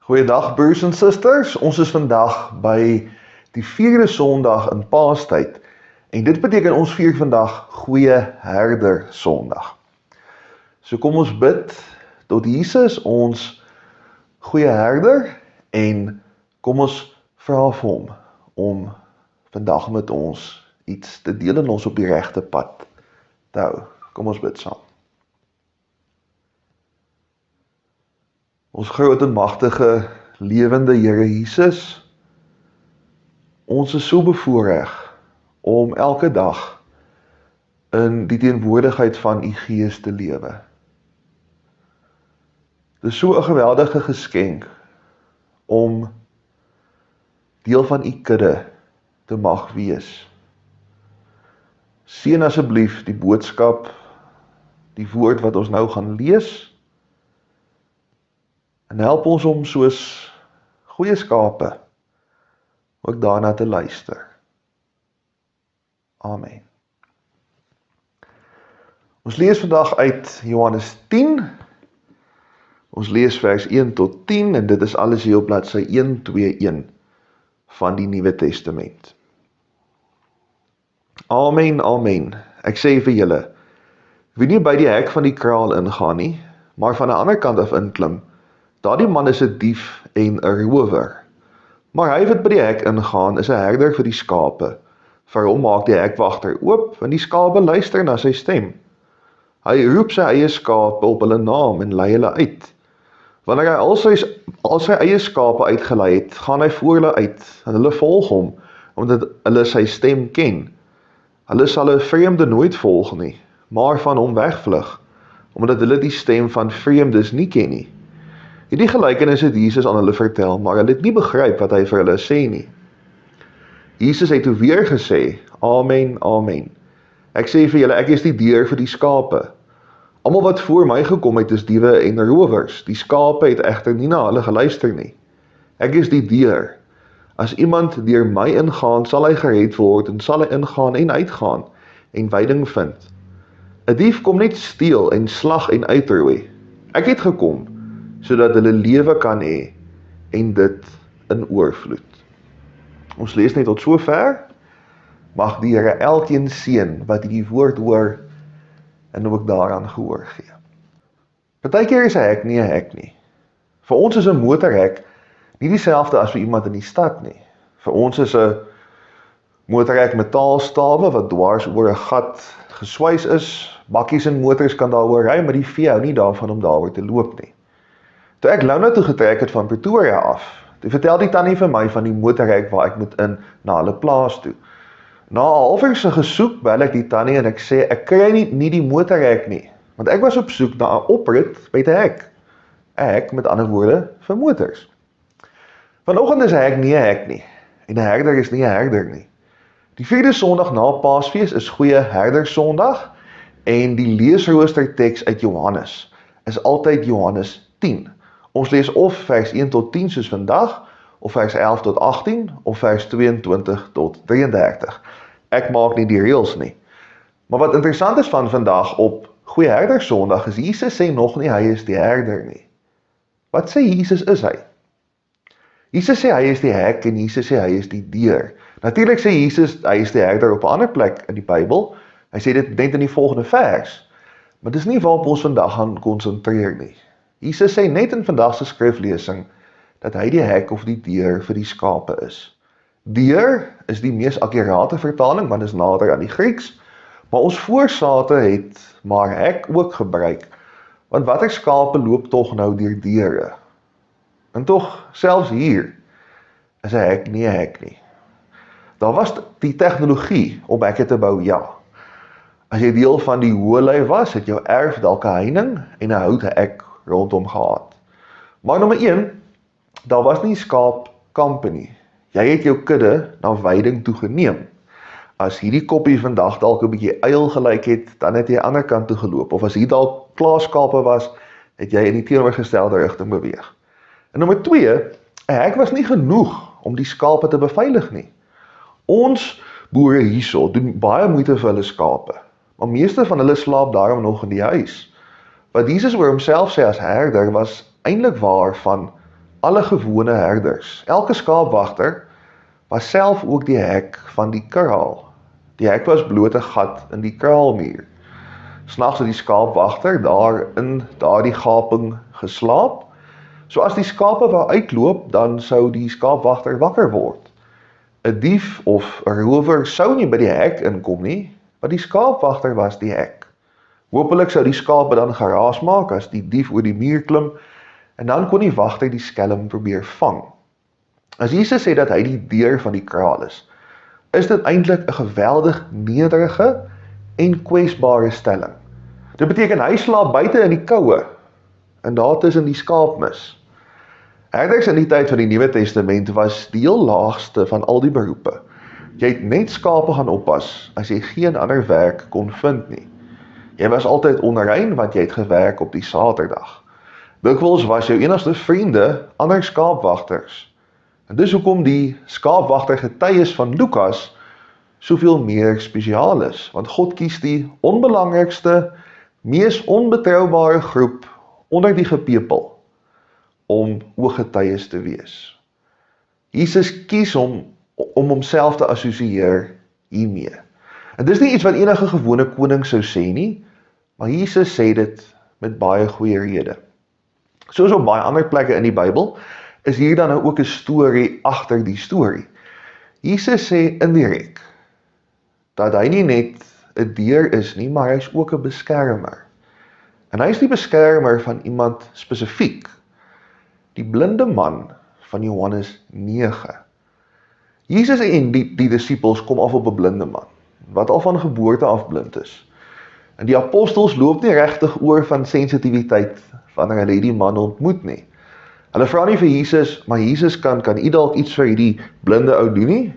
Goeiedag broers en susters, ons is vandag by die 4de Sondag in Paastyd en dit beteken ons vier vandag Goeie Herder Sondag. So kom ons bid tot Jesus, ons Goeie Herder, en kom ons vra vir hom om vandag met ons iets te deel en ons op die regte pad te hou. Kom ons bid saam. Ons groot en magtige, lewende Here Jesus, ons is so bevoorreg om elke dag in die teenwoordigheid van U Gees te lewe. Dit is so 'n geweldige geskenk om deel van U kudde te mag wees. Seën asseblief die boodskap, die woord wat ons nou gaan lees, en help ons om soos goeie skape ook daarna te luister. Amen. Ons lees vandag uit Johannes 10. Ons lees vers 1 tot 10 en dit is alles hier op bladsy 121 van die Nuwe Testament. Amen, amen. Ek sê vir julle, wie nie by die hek van die kraal ingaan nie, maar van 'n ander kant af inklim, daardie man is 'n dief en 'n rower. Maar hy wat by die hek ingaan, is 'n herder vir die skape. Vir hom maak die hekwagter oop, en die skape luister na sy stem. Hy roep sy eie skape op hulle naam en lei hulle uit. Wanneer hy al sy eie skape uitgelei het, gaan hy voor hulle uit, en hulle volg hom, omdat hulle sy stem ken. Hulle sal 'n vreemde nooit volg nie, maar van hom wegvlug, omdat hulle die stem van vreemdes nie ken nie. Hierdie gelykenis het Jesus aan hulle vertel, maar hulle het nie begryp wat hy vir hulle sê nie. Jesus het toe weer gesê, Amen, amen. Ek sê vir julle, ek is die deur vir die skape. Almal wat voor my gekom het is diewe en rowers. Die skape het egter nie na hulle geluister nie. Ek is die deur. As iemand deur my ingaan, sal hy gered word en sal hy ingaan en uitgaan en veiding vind. 'n Dief kom net steel en slag en uitroei. Ek het gekom sodat hulle lewe kan hê en dit in oorvloed. Ons lees net tot sover. Mag die Here elkeen seën wat hierdie woord hoor en ook daaraan gehoor gee. Partykeer is 'n hek nie 'n hek nie. Vir ons is 'n motorhek nie dieselfde as vir iemand in die stad nie. Vir ons is 'n motorhek metaalstawe wat dwars oor 'n gat geswys is. Bakkies en motors kan daaroor ry, maar die vee hou nie daarvan om daaroor te loop nie. Toe ek Louna toe getrek het van Pretoria af, toe vertel die tannie vir my van die motorhek waar ek moet in na hulle plaas toe. Na 'n halfuur se gesoek bel ek die tannie en ek sê ek kry nie die motorhek nie, want ek was op soek na 'n oprit by 'n hek. 'n Hek met ander woorde vir motors. Vanoggend is 'n hek nie 'n hek nie en 'n herder is nie 'n herder nie. Die 4de Sondag na Paasfees is Goeie Herder Sondag en die leesrooster teks uit Johannes is altyd Johannes 10. Ons lees of vers 1 tot 10 soos vandag, of vers 11 tot 18, of vers 22 tot 33. Ek maak nie die reëls nie. Maar wat interessant is van vandag op Goeie Herder Sondag is Jesus sê nog nie hy is die herder nie. Wat sê Jesus is hy? Jesus sê hy is die hek en Jesus sê hy is die deur. Natuurlik sê Jesus hy is die herder op 'n ander plek in die Bybel. Hy sê dit net in die volgende vers. Maar dis nie waarop ons vandag gaan konsentreer nie. Jesus sê net in vandag se skriflesing dat hy die hek of die deur vir die skape is. Deur is die mees akkurate vertaling, want is nader aan die Grieks, maar ons voorsate het maar hek ook gebruik, want watter skape loop tog nou deur deure? En tog, selfs hier, is 'n hek nie 'n hek nie. Daar was die tegnologie om hekke te bou, ja. As jy deel van die hoëlei was, het jou erf dalk 'n heining en 'n houte hek rondom gehad. Maar nommer 1, daar was nie skaapkampe nie. Jy het jou kudde na veiding toe geneem. As hierdie koppie vandag dalk 'n bietjie uil gelyk het, dan het jy aan die ander kant toe geloop. Of as hier dalk klaaskape was, het jy in die teenoorgestelde rigting beweeg. En nommer 2, 'n hek was nie genoeg om die skape te beveilig nie. Ons boere hierso doen baie moeite vir hulle skape, maar meeste van hulle slaap daarom nog in die huis. Wat Jesus oor homself sê as herder was eintlik waar van alle gewone herders. Elke skaapwagter was self ook die hek van die kraal. Die hek was bloot 'n gat in die kraalmuur. Snags het die skaapwagter daar in daardie gaping geslaap. So as die skape wou uitloop, dan sou die skaapwagter wakker word. 'n Dief of 'n rower sou nie by die hek inkom nie, want die skaapwagter was die hek. Hoopelik sou die skape dan geraas maak as die dief oor die muur klim, en dan kon die wagter die skelm probeer vang. As Jesus sê dat hy die deur van die kraal is dit eintlik 'n geweldig nederige en kwesbare stelling. Dit beteken hy slaap buite in die koue, en daar tussen die skaapmis. Herders in die tyd van die Nuwe Testament was die heel laagste van al die beroepe. Jy het net skape gaan oppas as jy geen ander werk kon vind nie. Jy was altyd onrein want jy het gewerk op die Saterdag. Dikwels was jou enigste vriende ander skaapwagters. En dis hoekom die skaapwagter getuies van Lukas soveel meer spesiaal is, want God kies die onbelangrikste, mees onbetroubare groep onder die gepepel om ooggetuies te wees. Jesus kies om homself te assosieer hiermee. En dis nie iets wat enige gewone koning sou sê nie, maar Jesus sê dit met baie goeie rede. Soos op baie ander plekke in die Bybel, is hier dan nou ook 'n storie agter die storie. Jesus sê indirek dat hy nie net 'n deur is nie, maar hy is ook 'n beskermer. En hy is die beskermer van iemand spesifiek, die blinde man van Johannes 9. Jesus en die disippels kom af op 'n blinde man, wat al van geboorte af blind is. En die apostels loop nie regtig oor van sensitiwiteit wanneer hulle die man ontmoet nie. Hulle vra nie vir Jesus, maar Jesus kan u dalk iets vir hierdie blinde ou doen nie?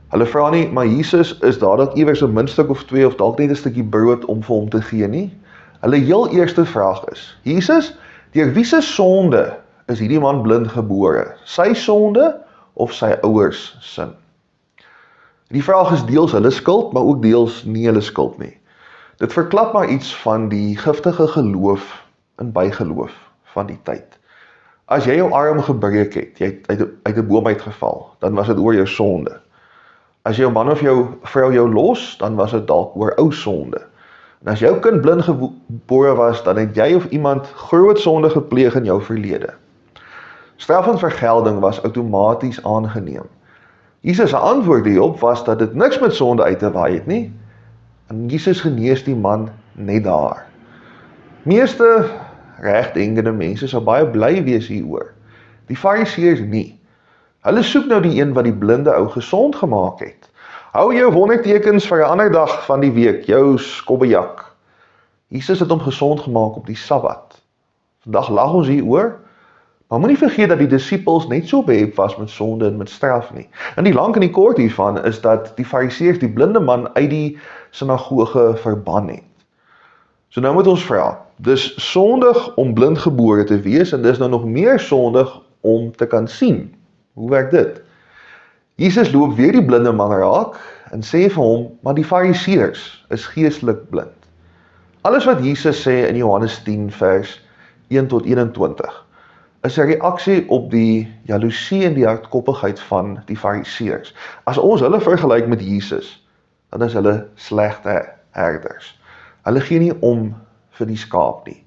Hulle vra nie, maar Jesus, is daar dalk iewers 'n muntstuk of 2 of dalk net 'n stukkie brood om vir hom te gee nie? Hulle heel eerste vraag is, Jesus, deur wie se sonde is hierdie man blind gebore? Sy sonde of sy ouers sin? Die vraag is deels hulle skuld, maar ook deels nie hulle skuld nie. Dit verklap maar iets van die giftige geloof en bygeloof van die tyd. As jy jou arm gebreek het, jy het uit 'n boom uitgeval, dan was dit oor jou sonde. As jou man of jou vrou jou los, dan was dit dalk oor ou sonde. En as jou kind blind gebore was, dan het jy of iemand groot sonde gepleeg in jou verlede. Straf en vergelding was outomaties aangeneem. Jesus se antwoord hierop was dat dit niks met sonde uit te waai het nie, en Jesus genees die man net daar. Meeste regdenkende mense sou baie bly wees hieroor. Die Fariseërs nie. Hulle soek nou die een wat die blinde ou gesond gemaak het. Hou jou wondertekens vir 'n ander dag van die week, jou skobbejak. Jesus het hom gesond gemaak op die Sabbat. Vandag lag ons hieroor, maar moenie vergeet dat die disippels net so behep was met sonde en met straf nie. En die lank en die kort hiervan is dat die Fariseërs die blinde man uit die sinagoge verban het. So nou moet ons vra, dis sondig om blind gebore te wees en dis nou nog meer sondig om te kan sien. Hoe werk dit? Jesus loop weer die blinde man raak en sê vir hom, maar die Fariseërs is geestelik blind. Alles wat Jesus sê in Johannes 10 vers 1 tot 21 is 'n reaksie op die jaloesie en die hardkoppigheid van die Fariseërs. As ons hulle vergelyk met Jesus, dan is hulle slegte herders. Hulle gee nie om vir die skaap nie.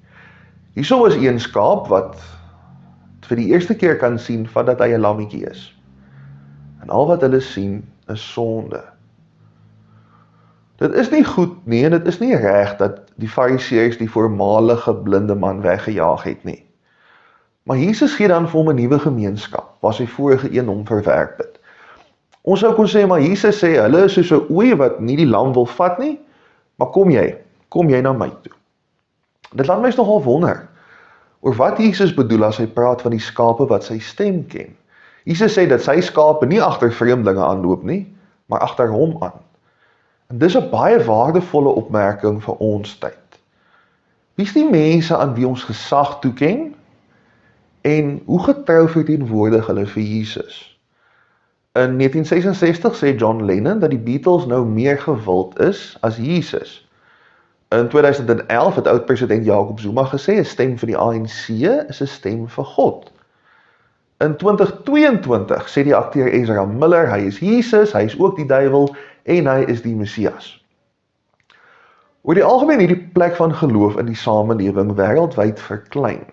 Hierso is een skaap wat vir die eerste keer kan sien van dat hy 'n lammetjie is. En al wat hulle sien is sonde. Dit is nie goed nie en dit is nie reg dat die Fariseërs die voormalige blinde man weggejaag het nie. Maar Jesus gee dan vir hom 'n nuwe gemeenskap, waar sy vorige een hom verwerp het. Ons sou kon sê, maar Jesus sê, hulle is soos 'n ooi wat nie die lam wil vat nie, maar kom jy na my toe. Dit laat my nogal wonder, oor wat Jesus bedoel as hy praat van die skape wat sy stem ken. Jesus sê dat sy skape nie agter vreemdelinge aanloop nie, maar agter hom aan. En dis 'n baie waardevolle opmerking vir ons tyd. Wie is die mense aan wie ons gesag toeken? En hoe getrou verteenwoordig hulle vir Jesus? In 1966 sê John Lennon dat die Beatles nou meer gewild is as Jesus. In 2011 het oud-president Jacob Zuma gesê, 'n stem vir die ANC is 'n stem vir God. In 2022 sê die akteur Ezra Miller, hy is Jesus, hy is ook die duiwel en hy is die Messias. Oor die algemeen het die plek van geloof in die samelewing wêreldwyd verklein.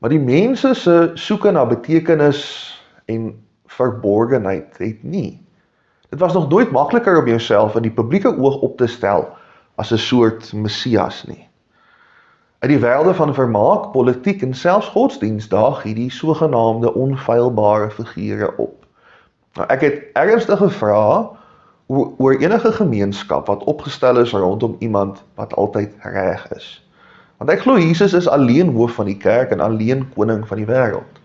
Maar die mense se soeke na betekenis en verborgenheid het nie. Dit was nog nooit makliker om jouself in die publieke oog op te stel as 'n soort Messias nie. Uit die wêrelde van vermaak, politiek en selfs godsdienst daag hierdie sogenaamde onfeilbare figure op. Nou, ek het ernstig gevra oor enige gemeenskap wat opgestel is rondom iemand wat altyd reg is. Want ek glo Jesus is alleen hoof van die kerk en alleen koning van die wêreld.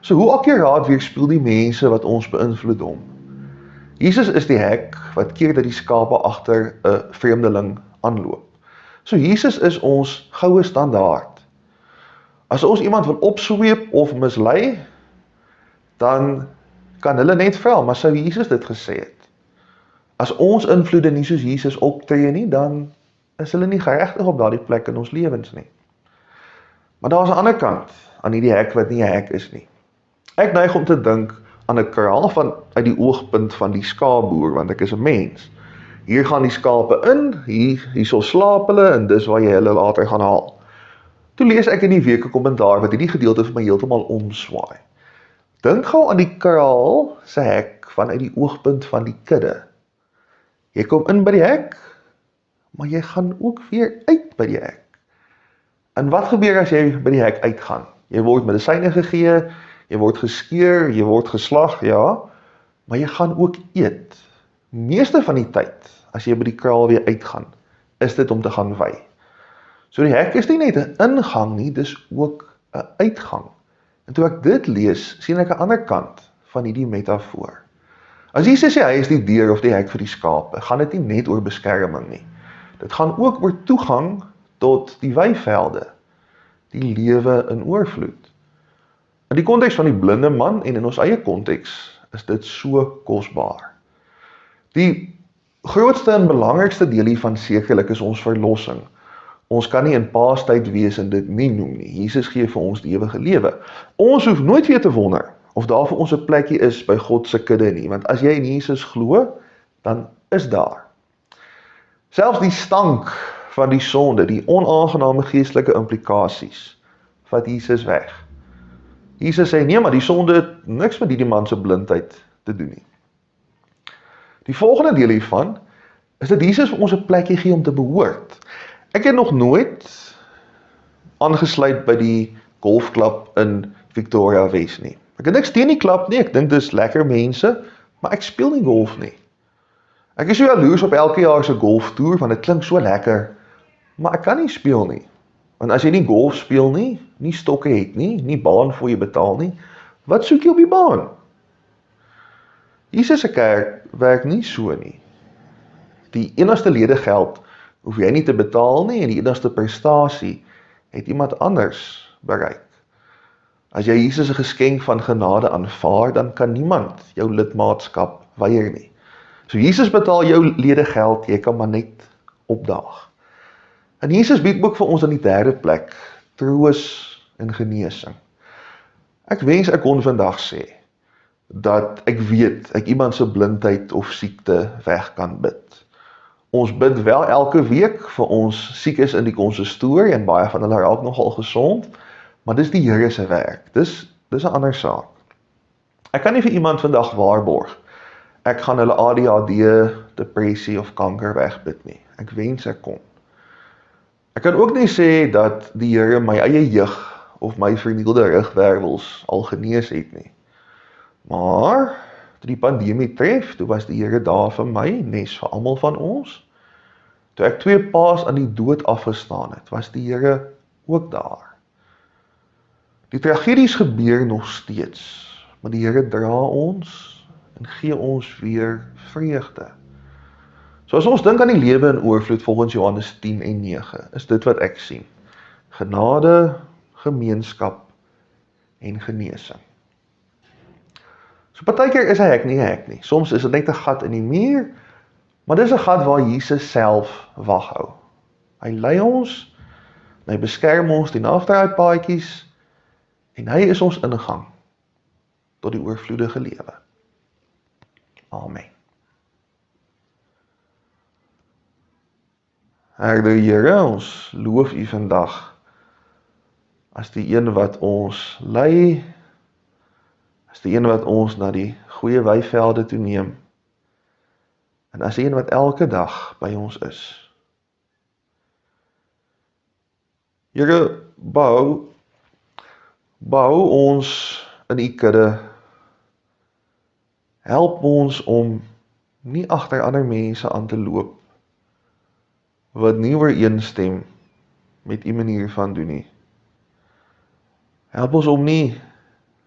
So hoe akkuraat weerspieël die mense wat ons beïnvloed hom? Jesus is die hek wat keer dat die skape agter 'n vreemdeling aanloop. So Jesus is ons goue standaard. As ons iemand wil opsweep of mislei, dan kan hulle net vra, maar sou Jesus dit gesê het? As ons invloede nie soos Jesus optree nie, dan is hulle nie geregtig op daardie plek in ons lewens nie. Maar daar is 'n ander kant aan hierdie hek wat nie 'n hek is nie. Ek neig om te dink aan 'n kraal uit die oogpunt van die skaapboer, want ek is 'n mens. Hier gaan die skape in, hierso slaap hulle en dis waar jy hulle later gaan haal. Toe lees ek in die week 'n kommentaar wat hierdie gedeelte vir my heeltemal omswaai. Dink gou aan die kraal se hek vanuit die oogpunt van die kudde. Jy kom in by die hek, maar jy gaan ook weer uit by die hek. En wat gebeur as jy by die hek uitgaan? Jy word medisyne gegee, jy word geskeur, jy word geslag, ja, maar jy gaan ook eet. Meeste van die tyd, as jy by die kraal weer uitgaan, is dit om te gaan wei. So die hek is nie net 'n ingang nie, dis ook 'n uitgang. En toe ek dit lees, sien ek 'n ander kant van hierdie metafoor. As Jesus sê hy is die deur of die hek vir die skape, gaan dit nie net oor beskerming nie. Dit gaan ook oor toegang tot die weivelde, die lewe in oorvloed. In die konteks van die blinde man en in ons eie konteks is dit so kosbaar. Die grootste en belangrikste deel hiervan sekerlik is ons verlossing. Ons kan nie in paastyd wees en dit nie noem nie. Jesus gee vir ons die ewige lewe. Ons hoef nooit weer te wonder of daar vir ons 'n plekkie is by God se kudde nie, want as jy in Jesus glo, dan is daar. Selfs die stank van die sonde, die onaangename geestelike implikasies, vat Jesus weg. Jesus sê, nee, maar die sonde het niks met die man se blindheid te doen nie. Die volgende deel hiervan, is dat Jesus vir ons 'n plekkie gee om te behoort. Ek het nog nooit aangesluit by die golfklub in Victoria Wes nie. Ek het niks teen die klub nie, ek dink dis lekker mense, maar ek speel nie golf nie. Ek is so jaloers op elke jaar se golftoer, want dit klink so lekker, maar ek kan nie speel nie. Want as jy nie golf speel nie, nie stokke het nie baan vir jy betaal nie, wat soek jy op die baan? Jesus se kerk werk nie so nie. Die enigste ledegeld hoef jy nie te betaal nie en die enigste prestasie het iemand anders bereik. As jy Jesus se geskenk van genade aanvaar, dan kan niemand jou lidmaatskap weier nie. So Jesus betaal jou ledegeld, jy kan maar net opdaag. En Jesus bied ook vir ons aan die derde plek, troos en genesing. Ek wens ek kon vandag sê, dat ek weet, ek iemand se blindheid of siekte weg kan bid. Ons bid wel elke week vir ons siekes in die konsistorie en baie van hulle raak nogal gesond, maar dis die Here se werk. Dis 'n ander saak. Ek kan nie vir iemand vandag waarborg ek gaan hulle ADHD, depressie of kanker wegbid nie. Ek wens ek kon. Ek kan ook nie sê dat die Here my eie jeug of my vernielde rugwervels al genees het nie. Maar toe die pandemie tref, toe was die Here daar vir my, nes vir almal van ons. Toe ek 2 paas aan die dood afgestaan het, was die Here ook daar. Die tragedies gebeur nog steeds, maar die Here dra ons en gee ons weer vreugde. So as ons dink aan die lewe in oorvloed volgens Johannes 10 en 9, is dit wat ek sien. Genade, gemeenskap en genesing. So partykeer is 'n hek nie 'n hek nie. Soms is dit net 'n gat in die muur, maar dis 'n gat waar Jesus self waghou. Hy lei ons, hy beskerm ons teen afdraaipaadjies en hy is ons ingang. tot die oorvloedige lewe. Amen. Herder Here, ons loof U vandag as die een wat ons lei, as die een wat ons na die goeie weivelde toe neem, en as die een wat elke dag by ons is. Here, behou ons in U kudde, help ons om nie agter ander mense aan te loop, wat nie ooreenstem met U manier van doen nie. Help ons om nie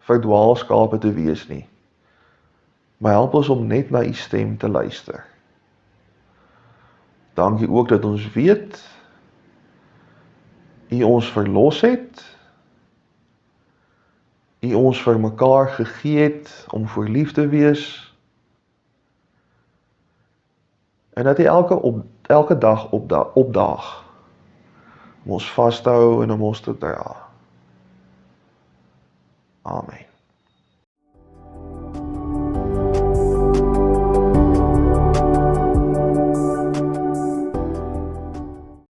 verdwaalskape te wees nie, maar help ons om net na U stem te luister. Dankie ook dat ons weet, U ons verlos het, U ons vir mekaar gegee het om voor lief te wees, en dat U elke dag opdaag, om ons vas te hou en om ons te dra. Amen.